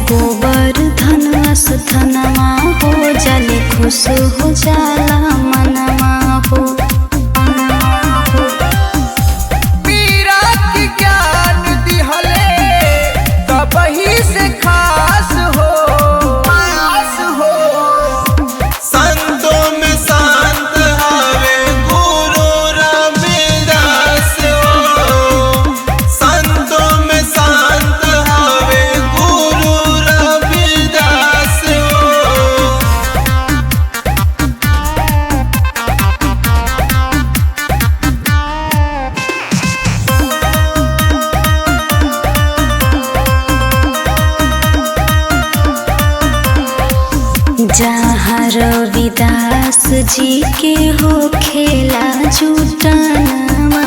गोवर्धन अस्थनमा हो जाले खुश हो जाला मनमा हो। पीरा की ज्ञान दिहले तबही से खास हो। संतों में संत हवे गुरु रविदास हो। संतों में संत हवे गुरु रविदास हो। जहाँ रविदास जी के हो खेला जुटनमा